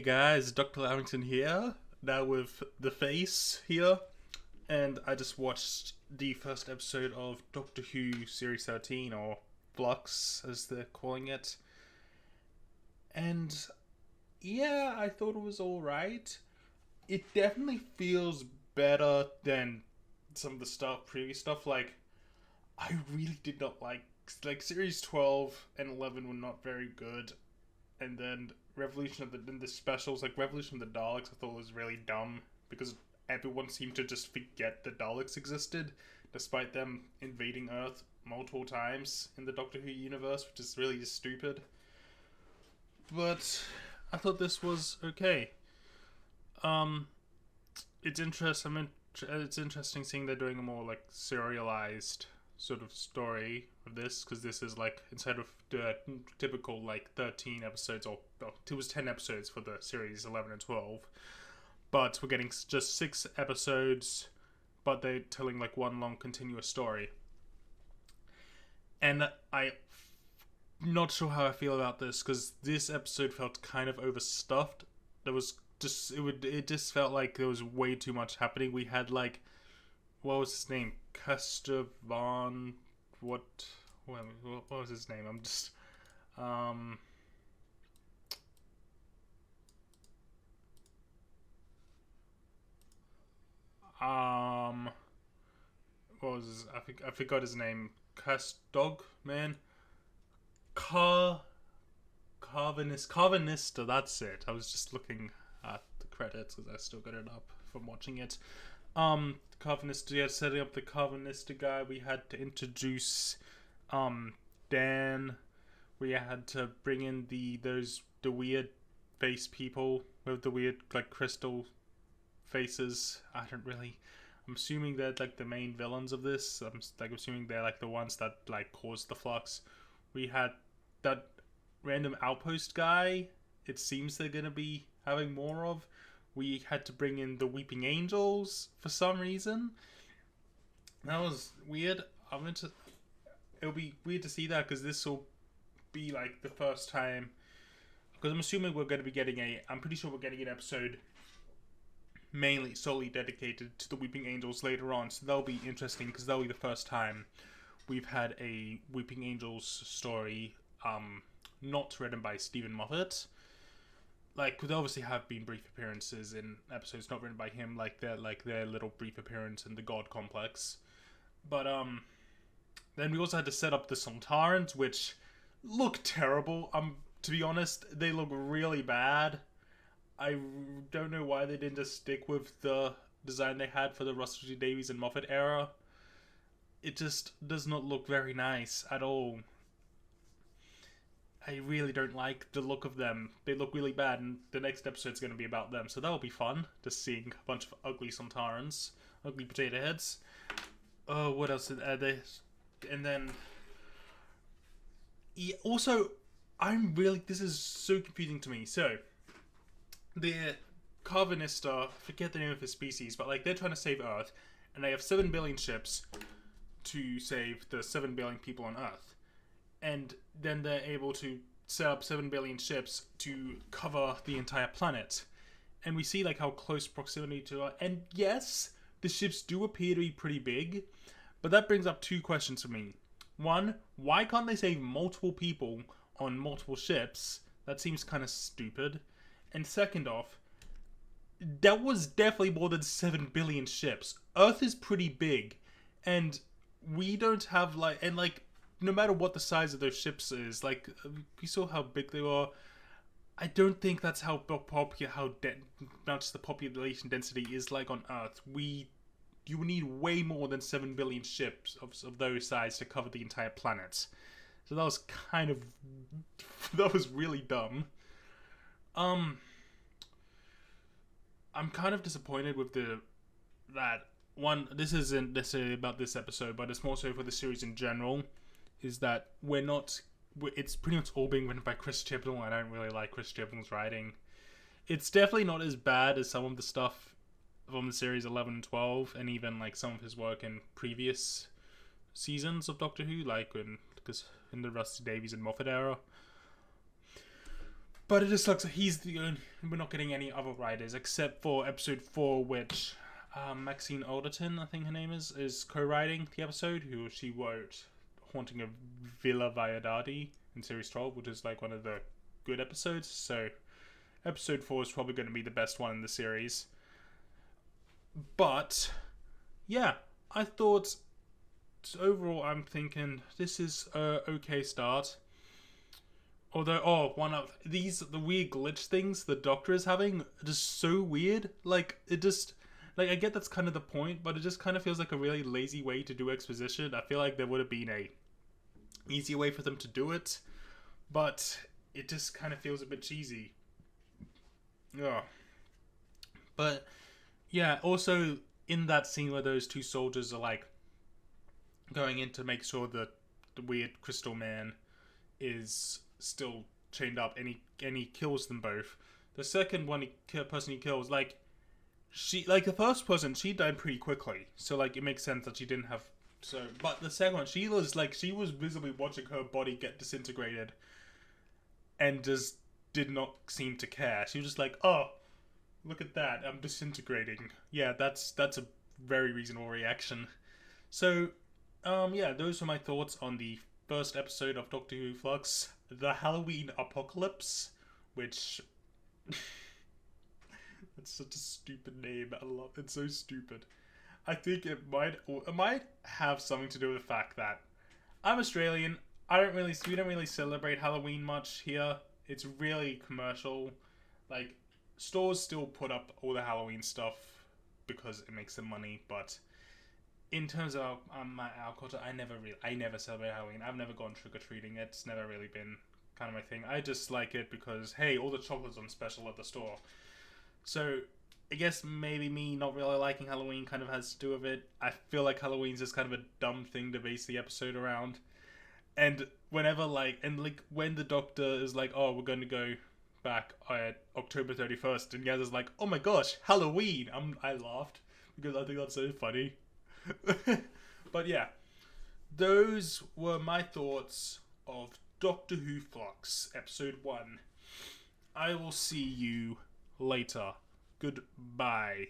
guys, Dr. Lavington here, now with the face here, and I just watched the first episode of Doctor Who Series 13, or Flux, as they're calling it, and yeah, I thought it was alright. It definitely feels better than some of the previous stuff, like, I really did not like Series 12 and 11 were not very good, and then the specials, like Revolution of the Daleks, I thought was really dumb because everyone seemed to just forget the Daleks existed, despite them invading Earth multiple times in the Doctor Who universe, which is really just stupid. But I thought this was okay. It's interesting. It's interesting seeing they're doing a more like serialized sort of story of this, because this is like, instead of the typical like 13 episodes, or it was 10 episodes for the series 11 and 12, but we're getting just 6 episodes, but they're telling like one long continuous story. And I'm not sure how I feel about this, because this episode felt kind of overstuffed. There was just it just felt like there was way too much happening. We had like, what was his name? Chp1. What was his name? I'm just what was his, I forgot his name. Dog man. Carvanista. That's it. I was just looking at the credits because I still got it up from watching it. Carvanista, yeah, setting up the Carvanista guy. We had to introduce Dan. We had to bring in the weird face people with the weird like crystal faces. I'm assuming they're like the main villains of this. I'm assuming they're like the ones that like caused the flux. We had that random outpost guy. It seems they're gonna be having more of. We had to bring in the Weeping Angels for some reason. That was weird. It'll be weird to see that, because this will be like the first time. Because I'm assuming we're going to be getting I'm pretty sure we're getting an episode solely dedicated to the Weeping Angels later on. So that'll be interesting, because that'll be the first time we've had a Weeping Angels story not written by Stephen Moffat. Like, there obviously have been brief appearances in episodes not written by him, like their little brief appearance in the God Complex. But then we also had to set up the Sontarans, which look terrible. To be honest, they look really bad. I don't know why they didn't just stick with the design they had for the Russell T Davies and Moffat era. It just does not look very nice at all. I really don't like the look of them. They look really bad, and the next episode's going to be about them, so that'll be fun, just seeing a bunch of ugly Sontarans, ugly potato heads. Oh, what else did they? And then, yeah, also, this is so confusing to me. So, the Carvanista, I forget the name of his species, but like, they're trying to save Earth, and they have 7 billion ships to save the 7 billion people on Earth. And then they're able to set up 7 billion ships to cover the entire planet. And we see like how close proximity to Earth. And yes, the ships do appear to be pretty big, but that brings up 2 questions for me. One, why can't they save multiple people on multiple ships? That seems kind of stupid. And second off, that was definitely more than 7 billion ships. Earth is pretty big, and we don't have no matter what the size of those ships is, like, we saw how big they were. I don't think that's how much the population density is like on Earth. You need way more than 7 billion ships of those size to cover the entire planet. So that was really dumb. I'm kind of disappointed with this isn't necessarily about this episode, but it's more so for the series in general, is that it's pretty much all being written by Chris Chibnall. I don't really like Chris Chibnall's writing. It's definitely not as bad as some of the stuff from the series 11 and 12, and even like some of his work in previous seasons of Doctor Who, like in the Rusty Davies and Moffat era. But it just sucks that he's the only... We're not getting any other writers, except for episode 4, which Maxine Alderton, I think her name is co-writing the episode, who she wrote Haunting of Villa Viadati in Series 12, which is like one of the good episodes. So episode 4 is probably going to be the best one in the series. But yeah, I thought overall I'm thinking this is a okay start. Although, one of the weird glitch things the Doctor is having are just so weird. Like, it just, like, I get that's kind of the point, but it just kind of feels like a really lazy way to do exposition. I feel like there would have been a easier way for them to do it, but it just kind of feels a bit cheesy. Yeah. But, yeah, also, in that scene where those two soldiers are, like, going in to make sure that the weird crystal man is still chained up, and he kills them both. The second person he kills, like, the first person, she died pretty quickly, so like it makes sense that she didn't have. So, but the second one, she was visibly watching her body get disintegrated, and just did not seem to care. She was just like, "Oh, look at that, I'm disintegrating." Yeah, that's a very reasonable reaction. So, yeah, those are my thoughts on the first episode of Doctor Who Flux, the Halloween Apocalypse, which it's such a stupid name. I love it. It's so stupid. I think it might have something to do with the fact that I'm Australian. We don't really celebrate Halloween much here. It's really commercial. Like, stores still put up all the Halloween stuff because it makes them money, but in terms of our culture, I never celebrate Halloween. I've never gone trick-or-treating. It's never really been kind of my thing. I just like it because, hey, all the chocolate's on special at the store. So, I guess maybe me not really liking Halloween kind of has to do with it. I feel like Halloween's just kind of a dumb thing to base the episode around. And when the Doctor is like, oh, we're going to go back at October 31st, and Gaz is like, oh my gosh, Halloween! I laughed because I think that's so funny. But yeah, those were my thoughts of Doctor Who Flux, episode 1. I will see you later. Goodbye.